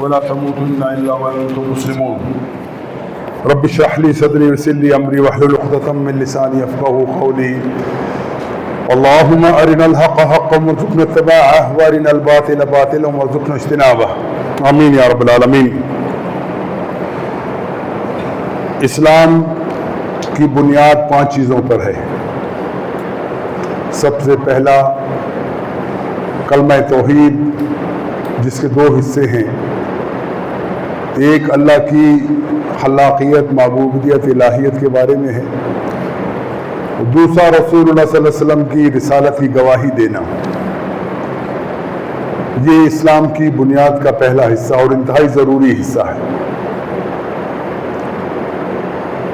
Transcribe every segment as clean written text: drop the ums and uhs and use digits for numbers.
ولا تموتن إلا وأنتم مسلمون رب اشرح لي صدري ويسر لي أمري واحلل عقدة من لساني يفقهوا قولي اللهم أرنا الحق حقا وارزقنا اتباعه وأرنا الباطل باطلا وارزقنا اجتنابه آمین یا رب العالمین۔ اسلام کی بنیاد 5 چیزوں پر ہے۔ سب سے پہلا کلمہ توحید، جس کے 2 حصے ہیں، ایک اللہ کی خلاقیت، معبودیت، الہیت کے بارے میں ہے، دوسرا رسول اللہ صلی اللہ علیہ وسلم کی رسالت کی گواہی دینا۔ یہ اسلام کی بنیاد کا پہلا حصہ اور انتہائی ضروری حصہ ہے۔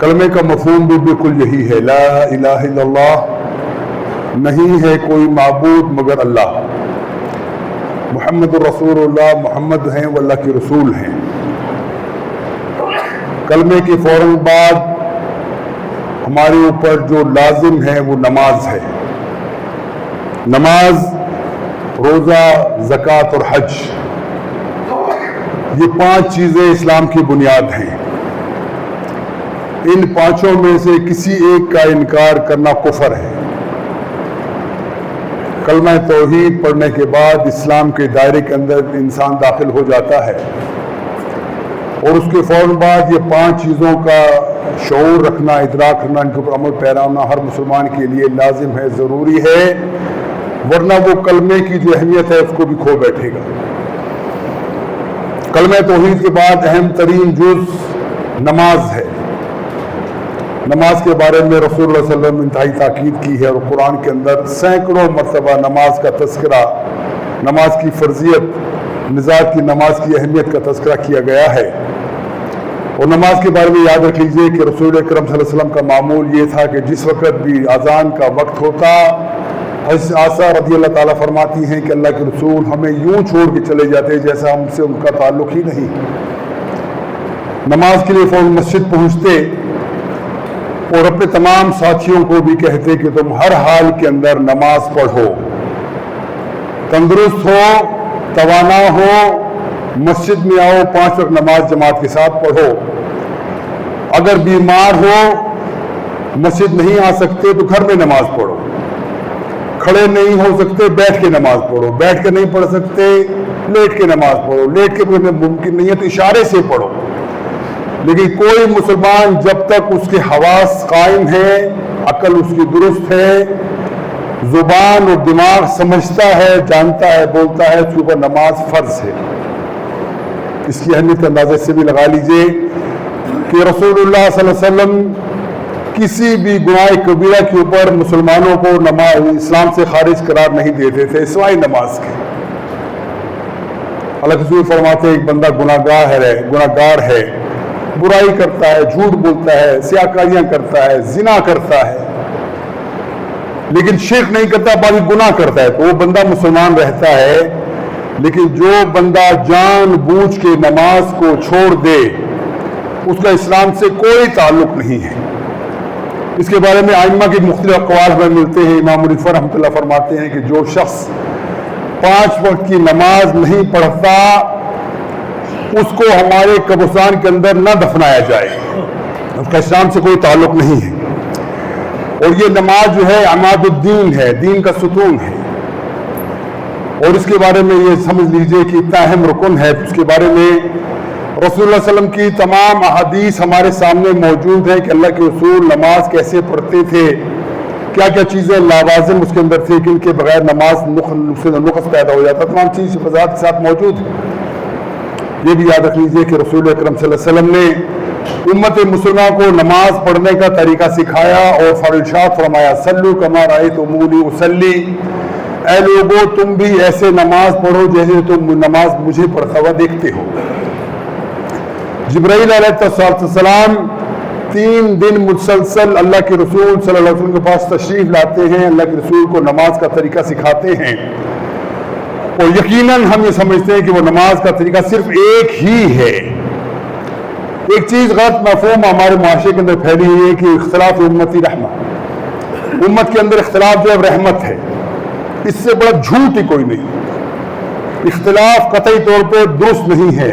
کلمے کا مفہوم بھی بالکل یہی ہے، لا الہ الا اللہ، نہیں ہے کوئی معبود مگر اللہ، محمد رسول اللہ، محمد ہیں وہ اللہ کے رسول ہیں۔ کلمے کے فوراً بعد ہمارے اوپر جو لازم ہے وہ نماز ہے۔ نماز، روزہ، زکوٰۃ اور حج، یہ 5 چیزیں اسلام کی بنیاد ہیں۔ ان 5 میں سے کسی ایک کا انکار کرنا کفر ہے۔ کلمہ توحید پڑھنے کے بعد اسلام کے دائرے کے اندر انسان داخل ہو جاتا ہے، اور اس کے فوراً بعد یہ 5 چیزوں کا شعور رکھنا، ادراک رکھنا، ان کے اوپر عمل پیرا ہونا ہر مسلمان کے لیے لازم ہے، ضروری ہے، ورنہ وہ کلمے کی جو اہمیت ہے اس کو بھی کھو بیٹھے گا۔ کلمہ توحید کے بعد اہم ترین جز نماز ہے۔ نماز کے بارے میں رسول اللہ صلی اللہ علیہ وسلم نے انتہائی تاکید کی ہے، اور قرآن کے اندر سینکڑوں مرتبہ نماز کا تذکرہ، نماز کی فرضیت، نجات کی نماز کی اہمیت کا تذکرہ کیا گیا ہے۔ اور نماز کے بارے میں یاد رکھ لیجئے کہ رسول اکرم صلی اللہ علیہ وسلم کا معمول یہ تھا کہ جس وقت بھی اذان کا وقت ہوتا، حضرت عائشہ رضی اللہ تعالیٰ فرماتی ہیں کہ اللہ کے رسول ہمیں یوں چھوڑ کے چلے جاتے جیسا ہم سے ان کا تعلق ہی نہیں۔ نماز کے لیے فوراً مسجد پہنچتے اور اپنے تمام ساتھیوں کو بھی کہتے کہ تم ہر حال کے اندر نماز پڑھو، تندرست ہو، توانا ہو، مسجد میں آؤ، 5 وقت نماز جماعت کے ساتھ پڑھو۔ اگر بیمار ہو، مسجد نہیں آ سکتے تو گھر میں نماز پڑھو، کھڑے نہیں ہو سکتے بیٹھ کے نماز پڑھو، بیٹھ کے نہیں پڑھ سکتے لیٹ کے نماز پڑھو، لیٹ کے ممکن نہیں ہے تو اشارے سے پڑھو۔ لیکن کوئی مسلمان جب تک اس کے حواس قائم ہیں، عقل اس کی درست ہے، زبان اور دماغ سمجھتا ہے، جانتا ہے، بولتا ہے، اس کے اوپر نماز فرض ہے۔ اس کی اہمیت کے اندازے سے بھی لگا لیجئے کہ رسول اللہ صلی اللہ علیہ وسلم کسی بھی گناہ کبیرہ کے اوپر مسلمانوں کو اسلام سے خارج قرار نہیں دیتے تھے سوائے نماز کے۔ اللہ کے رسول فرماتے ہیں ایک بندہ گناہگار ہے، برائی کرتا ہے، جھوٹ بولتا ہے، سیاکاریاں کرتا ہے، زنا کرتا ہے، لیکن شرک نہیں کرتا، باقی گناہ کرتا ہے، تو وہ بندہ مسلمان رہتا ہے۔ لیکن جو بندہ جان بوجھ کے نماز کو چھوڑ دے، اس کا اسلام سے کوئی تعلق نہیں ہے۔ اس کے بارے میں ائمہ کے مختلف اقوال ہمیں ملتے ہیں۔ امام ابو رحمۃ اللہ فرماتے ہیں کہ جو شخص 5 وقت کی نماز نہیں پڑھتا، اس کو ہمارے قبرستان کے اندر نہ دفنایا جائے، اس کا اسلام سے کوئی تعلق نہیں ہے۔ اور یہ نماز جو ہے عماد الدین ہے، دین کا ستون ہے، اور اس کے بارے میں یہ سمجھ لیجئے کہ اتنا اہم رکن ہے۔ اس کے بارے میں رسول اللہ صلی اللہ علیہ وسلم کی تمام احادیث ہمارے سامنے موجود ہیں کہ اللہ کے رسول نماز کیسے پڑھتے تھے، کیا کیا چیزیں لوازم اس کے اندر تھے کہ ان کے بغیر نماز نقص پیدا ہو جاتا، تمام چیز وضاحت کے ساتھ موجود ہے۔ یہ بھی یاد رکھ لیجئے کہ رسول اکرم صلی اللہ علیہ وسلم نے امت مسلمہ کو نماز پڑھنے کا طریقہ سکھایا اور ارشاد فرمایا صلو کما رأیتمونی اصلی، اے لوگو تم بھی ایسے نماز پڑھو جیسے تم نماز مجھے پڑھتا ہوا دیکھتے ہو۔ جبرائیل علیہ السلام 3 دن مسلسل اللہ کے رسول صلی اللہ علیہ وسلم کے پاس تشریف لاتے ہیں، اللہ کے رسول کو نماز کا طریقہ سکھاتے ہیں، اور یقیناً ہم یہ سمجھتے ہیں کہ وہ نماز کا طریقہ صرف ایک ہی ہے۔ ایک چیز غلط مفہوم ہمارے معاشرے کے اندر پھیلی ہوئی ہے کہ اختلاف امتی رحمہ، امت کے اندر اختلاف جو ہے رحمت ہے، اس سے بڑا جھوٹ ہی کوئی نہیں۔ اختلاف قطعی طور پہ درست نہیں ہے،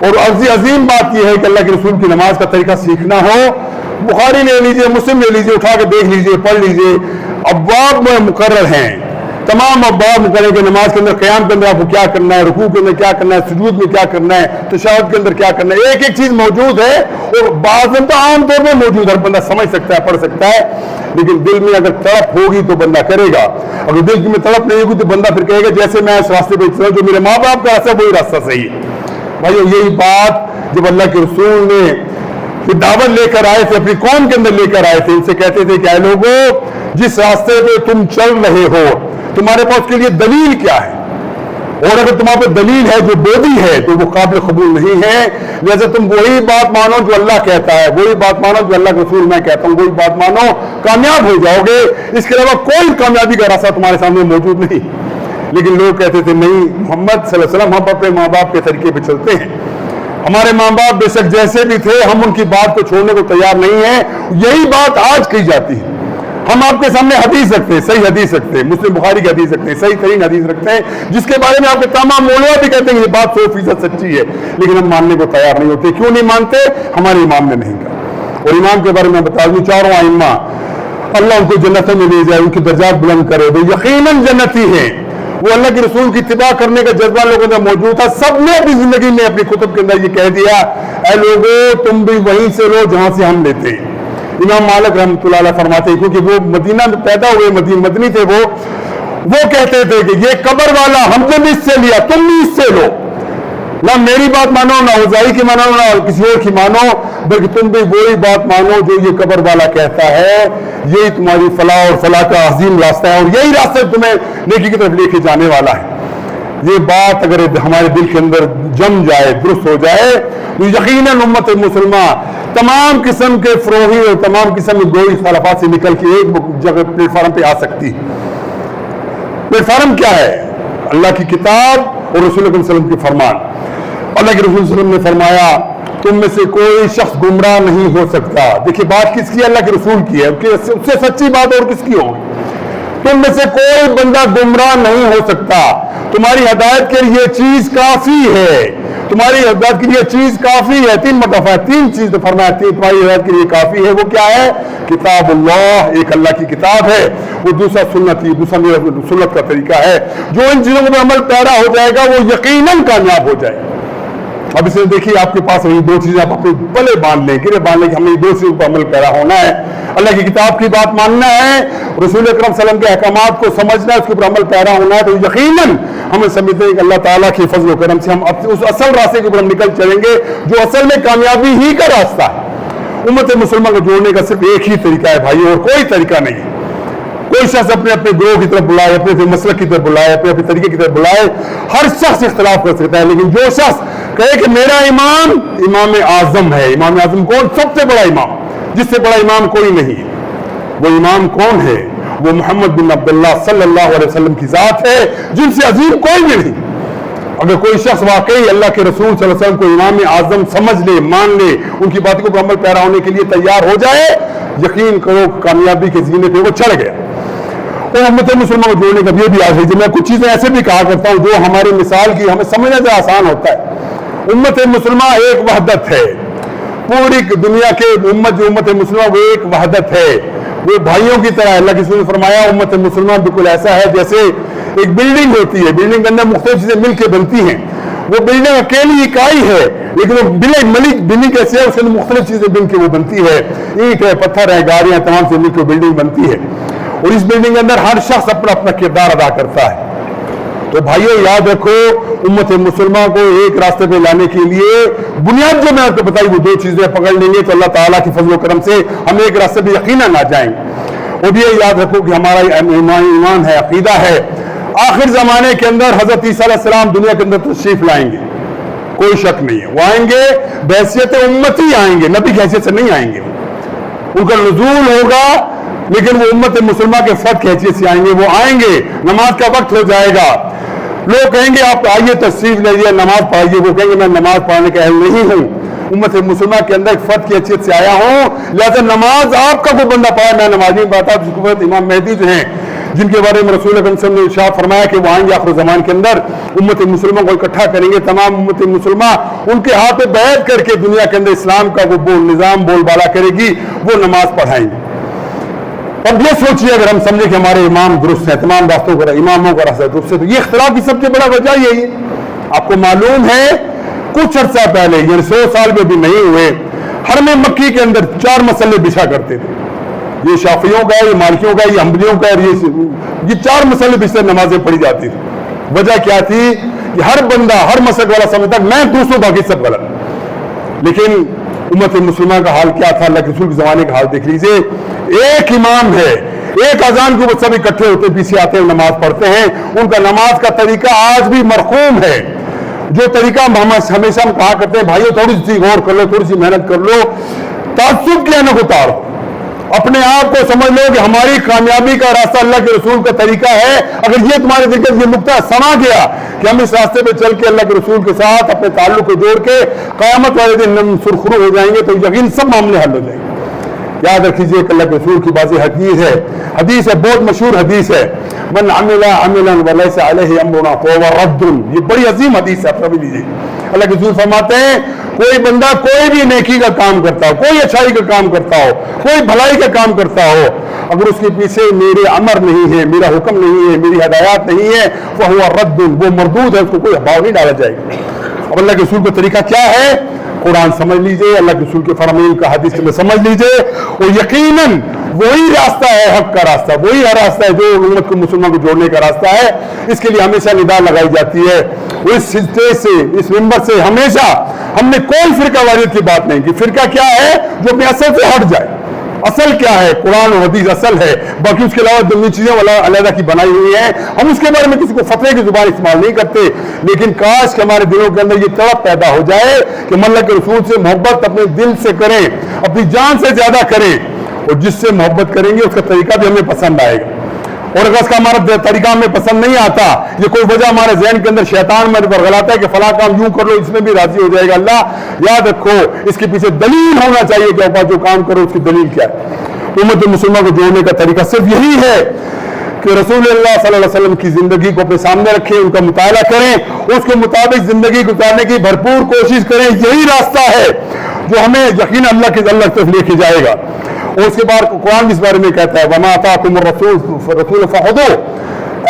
اور عظیم بات یہ ہے کہ اللہ کے رسول کی نماز کا طریقہ سیکھنا ہو، بخاری لے لیجئے، مسلم لے لیجئے، اٹھا کے دیکھ لیجئے، پڑھ لیجئے، ابواب میں مقرر ہیں، تمام ابواب مقرر کہ نماز کے اندر قیام کے اندر آپ کو کیا کرنا ہے، رکوع کے اندر کیا کرنا ہے، سجود میں کیا کرنا ہے، تشہد کے اندر کیا کرنا ہے، ایک ایک چیز موجود ہے، اور بعض تو عام طور پہ موجود ہے، ہر بندہ سمجھ سکتا ہے، پڑھ سکتا ہے، لیکن دل میں اگر تڑپ ہوگی تو بندہ کرے گا، اگر دل میں تڑپ نہیں ہوگی تو بندہ پھر کہے گا جیسے میں اس راستے پہ چلا جو میرے ماں باپ کا راستہ ہے وہی راستہ صحیح ہے۔ بھائیو یہی بات جب اللہ کے رسول نے دعوت لے کر آئے تھے، اپنی قوم کے اندر لے کر آئے تھے، ان سے کہتے تھے کہ اے لوگو جس راستے پہ تم چل رہے ہو تمہارے پاس کے لیے دلیل کیا ہے، اور اگر تمہارے پاس دلیل ہے جو بودی ہے تو وہ قابل قبول نہیں ہے، جیسے تم وہی بات مانو جو اللہ کہتا ہے، وہی بات مانو جو اللہ کے رسول میں کہتا ہوں، وہی بات مانو، کامیاب ہو جاؤ گے، اس کے علاوہ کوئی کامیابی کا راستہ تمہارے سامنے موجود نہیں۔ لیکن لوگ کہتے تھے نہیں، محمد صلی اللہ علیہ وسلم ہم اپنے ماں باپ کے طریقے پہ چلتے ہیں، ہمارے ماں باپ بے شک جیسے بھی تھے ہم ان کی بات کو چھوڑنے کو تیار نہیں ہیں، یہی بات آج کہی جاتی ہے۔ ہم آپ کے سامنے حدیث رکھتے ہیں، صحیح حدیث رکھتے ہیں، مسلم بخاری کی حدیث رکھتے ہیں، صحیح ترین حدیث رکھتے ہیں، جس کے بارے میں آپ کے تمام مولوی بھی کہتے ہیں یہ بات 100% سچی ہے، لیکن ہم ماننے کو تیار نہیں ہوتے۔ کیوں نہیں مانتے؟ ہمارے امام نے نہیں کہا۔ اور امام کے بارے میں بتا دوں، چاروں ائمہ اللہ ان کو جنتوں میں لے جائے، ان کی درجات بلند کرے، وہ یقیناً جنتی ہیں، وہ اللہ کے رسول کی اتباع کرنے کا جذبہ لوگوں میں موجود تھا۔ سب نے اپنی زندگی میں اپنی کتب کے اندر یہ کہہ دیا اے لوگو تم بھی وہیں سے لو جہاں سے ہم لیتے ہیں۔ امام مالک رحمۃ اللہ علیہ فرماتے ہیں کیونکہ وہ مدینہ میں پیدا ہوئے، مدنی تھے، وہ کہتے تھے کہ یہ قبر والا ہم نے بھی اس سے لیا، تم بھی اس سے لو، نہ میری بات مانو، نہ اوزائی کی مانو، نہ کسی اور کی مانو، بلکہ تم بھی وہی بات مانو جو یہ قبر والا کہتا ہے، یہی تمہاری فلاح اور فلاح کا عظیم راستہ ہے، اور یہی راستہ تمہیں نیکی کی طرف لے کے جانے والا ہے۔ یہ بات اگر ہمارے دل کے اندر جم جائے، درست ہو جائے، تو یقیناً امت مسلمہ تمام قسم کے فروغی اور تمام قسم کے گوئی خلافات سے نکل کے ایک جگہ پلیٹ فارم پہ آ سکتی ہے۔ پلیٹ فارم کیا ہے؟ اللہ کی کتاب اور رسول اللہ صلی اللہ علیہ وسلم کی فرمان۔ اللہ کے رسول صلی اللہ علیہ وسلم نے فرمایا تم میں سے کوئی شخص گمراہ نہیں ہو سکتا۔ دیکھیے بات کس کی ہے؟ اللہ کے رسول کی ہے، اس سے سچی بات اور کس کی ہوگی؟ تم میں سے کوئی بندہ گمراہ نہیں ہو سکتا، تمہاری ہدایت کے لیے چیز کافی ہے، تمہاری ہدایت کے لیے چیز کافی ہے۔ 3 مرتبہ 3 چیز فرمایا، تمہاری ہدایت کے لیے کافی ہے۔ وہ کیا ہے؟ کتاب اللہ، ایک اللہ کی کتاب ہے، وہ دوسرا سنت، دوسرا میرا سنت کا طریقہ ہے۔ جو ان چیزوں میں عمل پیرا ہو جائے گا وہ یقیناً کامیاب ہو جائے گا۔ اب اسے دیکھیے آپ کے پاس یہ 2 چیزیں آپ اپنے بلے باندھ لیں، گرے باندھ لیں کہ ہمیں یہ 2 چیزوں پر عمل پیرا ہونا ہے، اللہ کی کتاب کی بات ماننا ہے، رسول اکرم صلی اللہ علیہ وسلم کے احکامات کو سمجھنا ہے، اس کے اوپر عمل پیرا ہونا ہے، تو یقیناً ہمیں سمجھتے ہیں کہ اللہ تعالیٰ کے فضل و کرم سے ہم اس اصل راستے کے اوپر ہم نکل چلیں گے جو اصل میں کامیابی ہی کا راستہ ہے۔ امت مسلمہ کو جوڑنے کا صرف ایک ہی طریقہ ہے بھائی، اور کوئی طریقہ نہیں ہے۔ کوئی شخص اپنے گروہ کی طرف بلائے، اپنے مسلک کی طرف بلائے، اپنے طریقے کی طرف بلائے، ہر شخص اختلاف کر سکتا ہے، لیکن جو شخص کہے کہ میرا امام امام اعظم ہے، امام اعظم کون؟ سب سے بڑا امام، جس سے بڑا امام کوئی نہیں ہے۔ وہ امام کون ہے؟ وہ محمد بن عبداللہ صلی اللہ علیہ وسلم کی ذات ہے، جن سے عظیم کوئی بھی نہیں۔ اگر کوئی شخص واقعی اللہ کے رسول صلی اللہ علیہ وسلم کو امام اعظم سمجھ لے، مان لے، ان کی باتوں کو عمل پیرا ہونے کے لیے تیار ہو جائے، یقین کرو کامیابی کے زینے پہ وہ چڑھ گیا۔ اور امت مسلمہ کو جوڑنے کا یہ بھی آج ہے، میں کچھ چیزیں ایسے بھی کہا کرتا ہوں جو ہمارے مثال کی ہمیں سمجھنا سے آسان ہوتا ہے۔ امت مسلمہ ایک وحدت ہے، پوری دنیا کے امت جو امت مسلمہ وہ ایک وحدت ہے، وہ بھائیوں کی طرح۔ اللہ کے رسول نے فرمایا امت مسلمہ بالکل ایسا ہے جیسے ایک بلڈنگ ہوتی ہے، بلڈنگ کے اندر مختلف چیزیں مل کے بنتی ہیں، وہ بلڈنگ اکیلی اکائی ہے لیکن وہ بلڈنگ کیسے ہے؟ اس کے اندر مختلف چیزیں مل کے وہ بنتی ہے، اینٹ ہے، پتھر ہے، گاڑیاں، تمام سے مل کے بلڈنگ بنتی ہے، اور اس بلڈنگ کے اندر ہر شخص اپنا اپنا کردار ادا کرتا ہے۔ تو بھائیو یاد رکھو امت مسلمہ کو ایک راستے پہ لانے کے لیے بنیاد جو میں آپ کو بتائی وہ 2 چیزیں پکڑ لیں گے تو اللہ تعالیٰ کی فضل و کرم سے ہم ایک راستے پہ یقیناً آ جائیں گے۔ اور یہ یاد رکھو کہ ہمارا ایمان ہے، عقیدہ ہے، آخر زمانے کے اندر حضرت عیسیٰ علیہ السلام دنیا کے اندر تشریف لائیں گے، کوئی شک نہیں ہے، وہ آئیں گے بحیثیت امتی آئیں گے، نبی کی حیثیت سے نہیں آئیں گے، ان کا نزول ہوگا لیکن وہ امت مسلمہ کے فرد کی حیثیت سے آئیں گے۔ وہ آئیں گے، نماز کا وقت ہو جائے گا، لوگ کہیں گے آپ آئیے تشریف لیجیے، نماز پڑھائیے، وہ کہیں گے میں نماز پڑھنے کا اہل نہیں ہوں، امت مسلمہ کے اندر ایک فرد کی حیثیت سے آیا ہوں، لہذا نماز آپ کا کوئی بندہ پڑھا میں نماز نہیں پڑھتا۔ جس کو امام مہدی جو ہیں جن کے بارے میں رسول اللہ صلی اللہ علیہ وسلم نے ارشاد فرمایا کہ وہ آئیں گے آخر زمان کے اندر، امت مسلمہ کو اکٹھا کریں گے، تمام امت مسلمہ ان کے ہاتھ پہ بیعت کر کے دنیا کے اندر اسلام کا وہ نظام بول بالا کرے گی، وہ نماز پڑھائیں گے۔ اب یہ سوچیے اگر ہم سمجھیں کہ ہمارے امام درست ہیں، تمام راستوں کا اماموں کا راستہ درست ہے، تو یہ اختلاف کی سب سے بڑا وجہ یہی ہے۔ آپ کو معلوم ہے کچھ عرصہ پہلے، یعنی 100 سال میں بھی نہیں ہوئے، حرم مکی کے اندر 4 مسلے بچھا کرتے تھے۔ یہ شافعیوں کا ہے، یہ مالکیوں کا ہے، یہ حنبلیوں کا ہے، یہ 4 مسلے بچھتے نمازیں پڑھی جاتی تھی۔ وجہ کیا تھی کہ ہر بندہ، ہر مسلک والا سمجھتا میں دوسروں باقی سب غلط۔ لیکن امت مسلمہ کا حال کیا تھا، اللہ کے رسول کے زمانے کا حال دیکھ لیجئے۔ ایک امام ہے، ایک اذان کے اوپر سب اکٹھے ہوتے ہیں، پیچھے آتے ہیں، نماز پڑھتے ہیں۔ ان کا نماز کا طریقہ آج بھی مرقوم ہے، جو طریقہ ہمیشہ ہم کہا کرتے ہیں بھائیو تھوڑی سی غور کر لو، تھوڑی سی محنت کر لو، تعصب کی اینک اتارو، اپنے آپ کو سمجھ لو کہ ہماری کامیابی کا راستہ اللہ کے رسول کا طریقہ ہے۔ اگر یہ تمہارے دل کا یہ نقطہ سما گیا کہ ہم اس راستے پہ چل کے اللہ کے رسول کے ساتھ اپنے تعلق کو جوڑ کے قیامت والے دن ہم سرخرو ہو جائیں گے، تو یقین سب معاملے حل ہو جائیں گے۔ یاد رکھیے کہ اللہ کے رسول کی بازی حدیث ہے، بہت مشہور حدیث ہے، من عمل عملا ولیس علیہ امرنا فہو رد۔ یہ بڑی عظیم حدیث ہے، آپ سمجھ لیجیے۔ اللہ کے رسول فرماتے ہیں کوئی بندہ کوئی بھی نیکی کا کام کرتا ہو، کوئی اچھائی کا کام کرتا ہو، کوئی بھلائی کا کام کرتا ہو، اگر اس کے پیچھے میرے امر نہیں ہے، میرا حکم نہیں ہے، میری ہدایات نہیں ہے، فہو رد، وہ مردود ہے، اس کو کوئی بھاؤ نہیں ڈالا جائے گا۔ اب اللہ کے رسول کا طریقہ کیا ہے؟ قرآن سمجھ لیجئے، اللہ کے رسول کے فرمان کا حدیث میں سمجھ لیجئے، اور یقیناً وہی راستہ ہے حق کا راستہ، وہی راستہ ہے جو امت کو مسلمان کو جوڑنے کا راستہ ہے۔ اس کے لیے ہمیشہ ندا لگائی جاتی ہے، اس اسٹیج سے، اس ممبر سے ہمیشہ ہم نے کوئی فرقہ واریت کی بات نہیں کی۔ فرقہ کیا ہے؟ جو اپنے اصل سے ہٹ جائے۔ اصل کیا ہے؟ قرآن و حدیث اصل ہے، باقی اس کے علاوہ دنیا چیزیں علیحدہ کی بنائی ہوئی ہیں، ہم اس کے بارے میں کسی کو فتوے کی زبان استعمال نہیں کرتے۔ لیکن کاش کہ ہمارے دلوں کے اندر یہ تڑپ پیدا ہو جائے کہ ہم اللہ کے رسول سے محبت اپنے دل سے کریں، اپنی جان سے زیادہ کریں، اور جس سے محبت کریں گے اس کا طریقہ بھی ہمیں پسند آئے گا۔ اور اگر اس کا ہمارا طریقہ ہمیں پسند نہیں آتا، یہ کوئی وجہ ہمارے ذہن کے اندر شیطان میں ورغلاتا ہے کہ فلاں کام یوں کر لو، اس میں بھی راضی ہو جائے گا اللہ، یاد رکھو اس کے پیچھے دلیل ہونا چاہیے کہ آپ جو کام کرو اس کی دلیل کیا ہے۔ امت مسلمہ کو جوڑنے کا طریقہ صرف یہی ہے کہ رسول اللہ صلی اللہ علیہ وسلم کی زندگی کو اپنے سامنے رکھیں، ان کا مطالعہ کریں، اس کے مطابق زندگی گزارنے کی بھرپور کوشش کریں۔ یہی راستہ ہے جو ہمیں یقین اللہ کی طرف لے کے جائے گا۔ اور اس کے بعد قرآن اس بارے میں کہتا ہے وَمَا آتَاكُمُ الرَّسُولُ فَخُذُوهُ،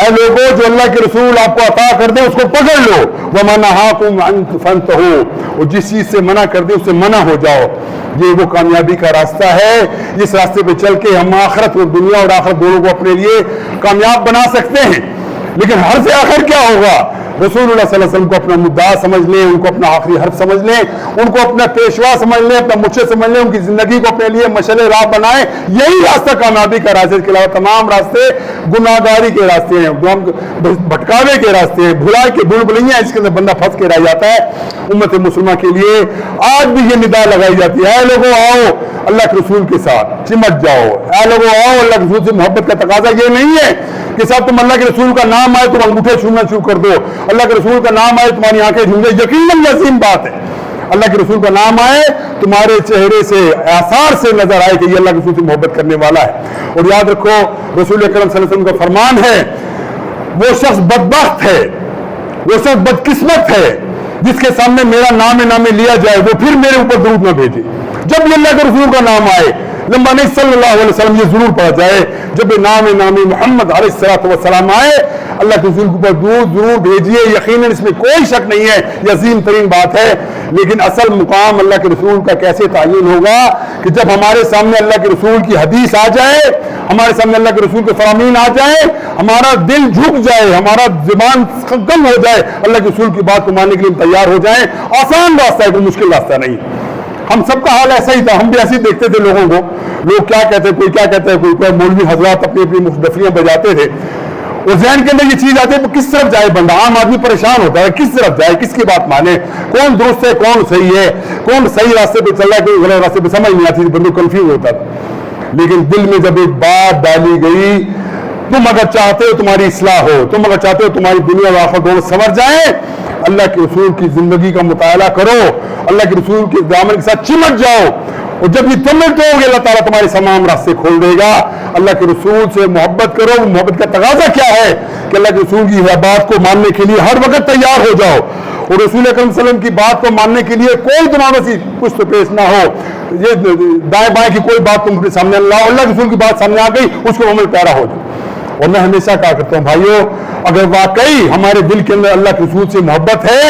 اے لوگوں جو اللہ کے رسول آپ کو عطا کر دیں اس کو پکڑ لو، وَمَا نَهَاكُمْ عَنْهُ فَانْتَهُوا، اور جس چیز سے منع کر دیں اس سے منع ہو جاؤ۔ یہ وہ کامیابی کا راستہ ہے، جس راستے پہ چل کے ہم آخرت اور دنیا اور آخرت دونوں کو اپنے لیے کامیاب بنا سکتے ہیں۔ لیکن ہر سے آخر کیا ہوگا؟ رسول اللہ صلی اللہ علیہ وسلم کو اپنا مدعا سمجھ لیں، ان کو اپنا آخری حرف سمجھ لیں، ان کو اپنا پیشوا سمجھ لیں، اپنا مرشد سمجھ لیں، ان کی زندگی کو اپنے لیے مشعل راہ بنائیں۔ یہی راستہ کامیابی کا راستہ، اس کے علاوہ تمام راستے گناہگاری کے راستے ہیں، بھٹکاوے کے راستے ہیں، بھلائی کے بھول بھلیاں، اس کے اندر بندہ پھنس کے رہ جاتا ہے۔ امت مسلمہ کے لیے آج بھی یہ ندا لگائی جاتی ہے، اے لوگوں آؤ اللہ کے رسول کے ساتھ چمٹ جاؤ، اے لوگوں آؤ اللہ کے رسول سے محبت کا تقاضا یہ نہیں ہے کہ صاحب تم اللہ کے رسول کا نام آئے تم انگوٹھے چھونا شروع کر دو، اللہ کے رسول کا نام آئے تمہاری آنکھیں جھول جائیں۔ یقیناً یہ عظیم بات ہے، اللہ کے رسول کا نام آئے تمہارے چہرے سے آثار سے نظر آئے کہ یہ اللہ کے رسول سے محبت کرنے والا ہے۔ اور یاد رکھو رسول اکرم صلی اللہ علیہ وسلم کا فرمان ہے وہ شخص بدبخت ہے، وہ شخص بدقسمت ہے جس کے سامنے میرا نام لیا جائے وہ پھر میرے اوپر درود نہ بھیجے۔ جب یہ اللہ کے رسول کا نام آئے، لمبا نہیں صلی اللہ علیہ وسلم، یہ ضرور پڑھا جائے جب نام محمد علیہ السلام آئے اللہ کے رسول کے اوپر درود ضرور بھیجیے۔ یقیناً اس میں کوئی شک نہیں ہے، یہ عظیم ترین بات ہے۔ لیکن اصل مقام اللہ کے رسول کا کیسے تعین ہوگا کہ جب ہمارے سامنے اللہ کے رسول کی حدیث آ جائے، ہمارے سامنے اللہ کے رسول کے فرامین آ جائے، ہمارا دل جھک جائے، ہمارا زبان کم ہو جائے، اللہ کے رسول کی بات کو ماننے کے لیے ہم تیار ہو جائیں۔ آسان راستہ ہے، کوئی مشکل راستہ نہیں۔ ہم سب کا حال ایسا ہی تھا، ہم بھی ایسے ہی دیکھتے تھے لوگوں کو، لوگ کیا کہتے ہیں، کوئی کیا کہتا ہے، کوئی مولوی حضرات اپنی اپنی مخدفیاں بجاتے تھے، اور ذہن کے اندر یہ چیز آتی ہے کہ کس طرف جائے بندہ، عام آدمی پریشان ہوتا ہے کس طرف جائے، کس کی بات مانے، کون درست ہے کون صحیح ہے، کون صحیح راستے پہ چل رہا ہے کون غلط راستے پہ، سمجھ نہیں آتی، بندہ کنفیوز ہوتا تھا۔ لیکن دل میں جب ایک بات ڈالی گئی، تم اگر چاہتے ہو تمہاری اصلاح ہو، تم اگر چاہتے ہو تمہاری دنیا و آخرت دونوں سنور جائیں، اللہ کے رسول کی زندگی کا مطالعہ کرو، اللہ کے رسول کے دامن کے ساتھ چمٹ جاؤ، اور جب یہ چمٹ جاؤ گے اللہ تعالیٰ تمہارے تمام راستے کھول دے گا۔ اللہ کے رسول سے محبت کرو، محبت کا تقاضا کیا ہے کہ اللہ کے رسول کی بات کو ماننے کے لیے ہر وقت تیار ہو جاؤ، اور رسول اکرم صلی اللہ علیہ وسلم کی بات کو ماننے کے لیے کوئی تمہارا سی کچھ تو پیش نہ ہو، یہ دائیں بائیں کی کوئی بات تم کے سامنے اللہ کے رسول کی بات سامنے آ گئی اس کو عمل پیرا ہو جائے۔ اور میں ہمیشہ کہا کرتا ہوں بھائیو، اگر واقعی ہمارے دل کے اندر اللہ کے رسول سے محبت ہے،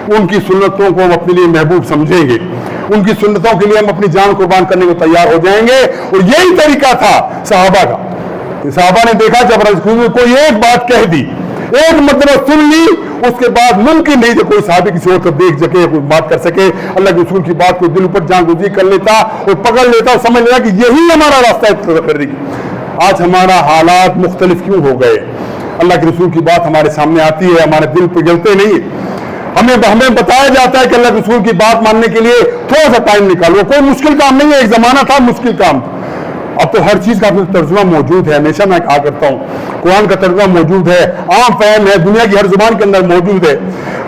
ان کی سنتوں کو ہم اپنے لیے محبوب سمجھیں گے، ان کی سنتوں کے لیے ہم اپنی جان قربان کرنے کو تیار ہو جائیں گے۔ اور یہی طریقہ تھا صحابہ کا۔ صحابہ نے دیکھا جب رسول نے کوئی ایک بات کہہ دی، ایک مرتبہ سن لی، اس کے بعد ممکن نہیں کہ کوئی صحابی کسی اور کو دیکھ سکے، کوئی بات کر سکے، اللہ کے رسول کی بات کو دل پر جان گزی کر لیتا اور پکڑ لیتا اور سمجھ لیتا کہ یہی ہمارا راستہ ہے تقرری کی۔ آج ہمارا حالات مختلف کیوں ہو گئے؟ اللہ کے رسول کی بات ہمارے سامنے آتی ہے، ہمارے دل پگھلتے نہیں، ہمیں بتایا جاتا ہے کہ اللہ کے رسول کی بات ماننے کے لیے تھوڑا سا ٹائم نکالو، کوئی مشکل کام نہیں ہے، ایک زمانہ تھا مشکل کام، اب تو ہر چیز کا ترجمہ موجود ہے۔ ہمیشہ میں کہا کرتا ہوں قرآن کا ترجمہ موجود ہے، عام فہم ہے، دنیا کی ہر زبان کے اندر موجود ہے،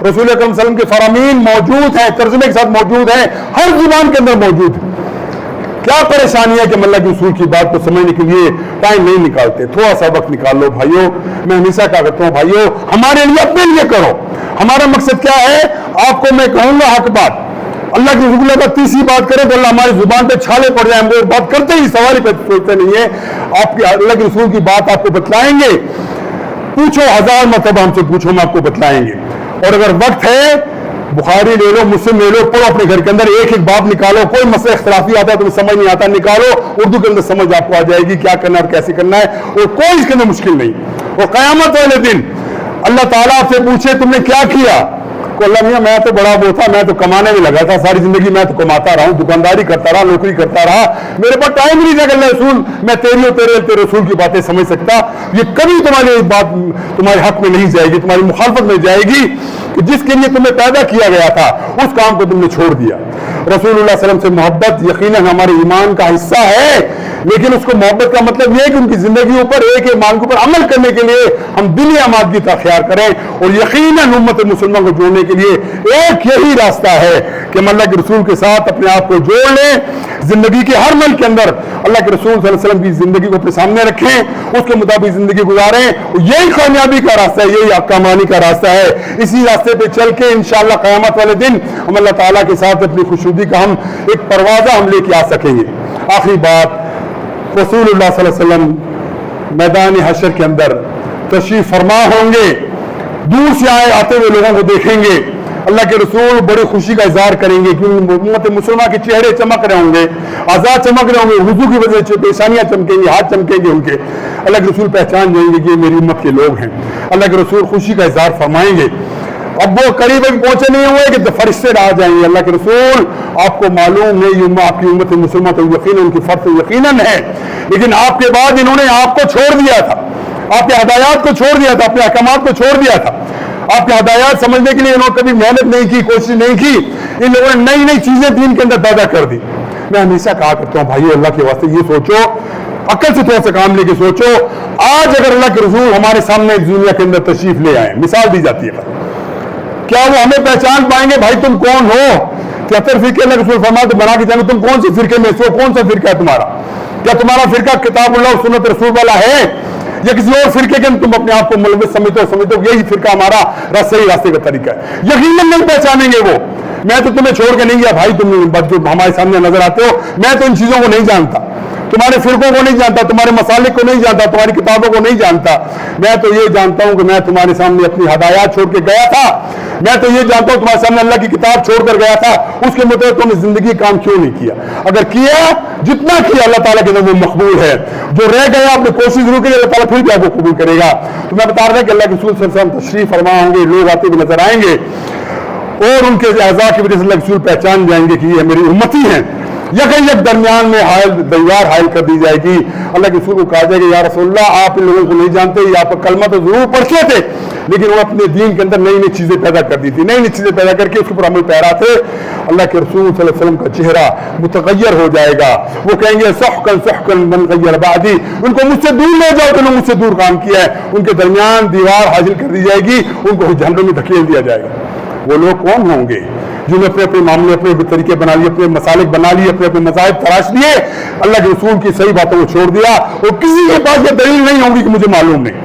رسول اکرم صلی اللہ علیہ وسلم کے فرامین موجود ہیں، ترجمے کے ساتھ موجود ہیں، ہر زبان کے اندر موجود ہے۔ کیا پریشانی ہے کہ اللہ کے رسول کی بات کو سمجھنے کے لیے ٹائم نہیں نکالتے؟ تھوڑا سا وقت نکال لو بھائیو۔ میں ہمیشہ کہا کرتا ہوں بھائیو، ہمارے لیے اپنے لیے کرو۔ ہمارا مقصد کیا ہے؟ آپ کو میں کہوں گا حق بات، اللہ کی رسول اگر تیسری بات کرے تو اللہ ہماری زبان پہ چھالے پڑ جائیں گے، بات کرتے ہی سوال پہ سوچتے نہیں ہے۔ آپ کی اللہ کے رسول کی بات آپ کو بتلائیں گے، پوچھو 1000 مرتبہ ہم سے پوچھو، ہم آپ کو بتلائیں گے۔ اور اگر وقت ہے بخاری لے لو، مسلم لے لو، پڑھو اپنے گھر کے اندر، ایک ایک باب نکالو، کوئی مسئلہ اختلافی آتا ہے تمہیں سمجھ نہیں آتا نکالو، اردو کے اندر سمجھ آپ کو آ جائے گی کیا کرنا ہے اور کیسے کرنا ہے، اور کوئی اس کے اندر مشکل نہیں۔ اور قیامت والے دن اللہ تعالیٰ آپ سے پوچھے تم نے کیا کیا، کو اللہ میاں میں تو بڑا وہ تھا، میں تو کمانے میں لگا تھا، ساری زندگی میں تو کماتا رہا ہوں، دکانداری کرتا رہا، نوکری کرتا رہا، میرے پاس ٹائم نہیں تھا کہ اللہ رسول میں تیری اور تیرے رسول کی باتیں سمجھ سکتا۔ یہ کبھی تمہاری بات تمہارے حق میں نہیں جائے گی، تمہاری مخالفت میں جائے گی کہ جس کے لیے تمہیں پیدا کیا گیا تھا اس کام کو تم نے چھوڑ دیا۔ رسول اللہ صلی اللہ علیہ وسلم سے محبت یقیناً ہمارے ایمان کا حصہ ہے، لیکن اس کو محبت کا مطلب یہ ہے کہ ان کی زندگیوں پر ایک ایمان کے اوپر عمل کرنے کے لیے ہم دلی آمادگی کا اختیار کریں، اور یقیناً امت مسلمہ کو جوڑنے کے لیے ایک یہی راستہ ہے کہ ہم اللہ کے رسول کے ساتھ اپنے آپ کو جوڑ لیں، زندگی کے ہر مل کے اندر اللہ کے رسول صلی اللہ علیہ وسلم کی زندگی کو اپنے سامنے رکھیں، اس کے مطابق زندگی گزاریں، اور یہی کامیابی کا راستہ ہے، یہی کامانی کا راستہ ہے۔ اسی راستے پہ چل کے انشاءاللہ قیامت والے دن ہم اللہ تعالیٰ کے ساتھ اپنی خوشنودی کا ہم ایک پروازہ ہم لے کے آ سکیں گے۔ آخری بات، رسول اللہ صلی اللہ علیہ وسلم میدان حشر کے اندر تشریف فرما ہوں گے، دور سے آتے ہوئے لوگوں کو دیکھیں گے، اللہ کے رسول بڑی خوشی کا اظہار کریں گے کیونکہ امت مسلمہ کے چہرے چمک رہے ہوں گے، آزاد چمک رہے ہوں گے، وضو کی وجہ سے پیشانیاں چمکیں گی، ہاتھ چمکیں گے ان کے، اللہ کے رسول پہچان جائیں گے کہ یہ میری امت کے لوگ ہیں، اللہ کے رسول خوشی کا اظہار فرمائیں گے۔ اب وہ قریب پہنچے نہیں ہوئے کہ فرشتے آ جائیں گے، اللہ کے رسول آپ کو معلوم ہے یہ آپ کی امت مسلمہ تو یقیناً ان کی فرض یقیناً ہے، لیکن آپ کے بعد انہوں نے آپ کو چھوڑ دیا تھا، آپ کے ہدایات کو چھوڑ دیا تھا، اپنے احکامات کو چھوڑ دیا تھا، آپ کے ہدایات سمجھنے کے لیے انہوں نے کبھی محنت نہیں کی، کوشش نہیں کی، ان لوگوں نے نئی نئی چیزیں دین کے اندر پیدا کر دی۔ میں ہمیشہ کہا کرتا ہوں بھائی اللہ کے واسطے یہ سوچو، عقل سے تھوڑا سا کام لے کے سوچو، آج اگر اللہ کے رسول ہمارے سامنے دنیا کے اندر تشریف لے آئے، مثال دی جاتی ہے، کیا وہ ہمیں پہچان پائیں گے بھائی تم کون ہو؟ 73 فرقے اللہ کے رسول فرماتے تو بنا کے جانو تم کون سے فرقے میں سو، کون سا فرقہ ہے تمہارا؟ کیا تمہارا فرقہ کتاب اللہ اور سنت رسول والا ہے یا کسی اور فرقے کے تم اپنے آپ کو ملوث سمجھتے ہو یہی فرقہ ہمارا صحیح راستے کا طریقہ ہے؟ یقیناً نہیں پہچانیں گے وہ۔ میں تو تمہیں چھوڑ کے نہیں گیا بھائی، تم جو ہمارے سامنے نظر آتے ہو، میں تو ان چیزوں کو نہیں جانتا، تمہارے فرقوں کو نہیں جانتا، تمہارے مسالک کو نہیں جانتا، تمہاری کتابوں کو نہیں جانتا، میں تو یہ جانتا ہوں کہ میں تمہارے سامنے اپنی ہدایات چھوڑ کے گیا تھا، میں تو یہ جانتا ہوں تمہارے سامنے اللہ کی کتاب چھوڑ کر گیا تھا، اس کے مطابق تم نے زندگی کام کیوں نہیں کیا؟ اگر کیا، جتنا کیا اللہ تعالیٰ کے اندر وہ مقبول ہے، جو رہ گیا آپ نے کوشش ضرور کی، اللہ تعالیٰ پھر بھی آپ کو قبول کرے گا۔ تو میں بتا رہا کہ اللہ کے رسول صلی اللہ علیہ وسلم تشریف فرما ہوں گے، لوگ آتے ہوئے نظر آئیں گے اور ان کے اعضاء کی وجہ سے اللہ کے رسول پہچان جائیں گے کہ یہ میری امتی ہیں، یک درمیان میں دیوار حائل کر دی جائے گی، اللہ کے رسول کو کہا جائے گا یا رسول اللہ آپ ان لوگوں کو نہیں جانتے، یہ آپ کا کلمہ تو ضرور پڑھتے تھے لیکن وہ اپنے دین کے اندر نئی نئی چیزیں پیدا کر دی تھی، نئی نئی چیزیں پیدا کر کے اس کے اوپر عمل پیرا تھے۔ اللہ کے رسول صلی اللہ علیہ وسلم کا چہرہ متغیر ہو جائے گا، وہ کہیں گے سحقن سحقن من غیر بعدی، ان کو مجھ سے دور لے جاؤ، تو مجھ سے دور کام کیا ہے، ان کے درمیان دیوار حاصل کر دی جائے گی، ان کو جہنم میں دھکیل دیا جائے گا۔ وہ لوگ کون ہوں گے جنہوں نے اپنے اپنے معاملے اپنے طریقے بنا لیے، اپنے مسالک بنا لیے، اپنے اپنے مذاہب تراش لیے، اللہ کے رسول کی صحیح باتوں کو چھوڑ دیا، اور کسی کے پاس یہ دلیل نہیں ہوگی کہ مجھے معلوم نہیں،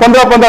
15-15,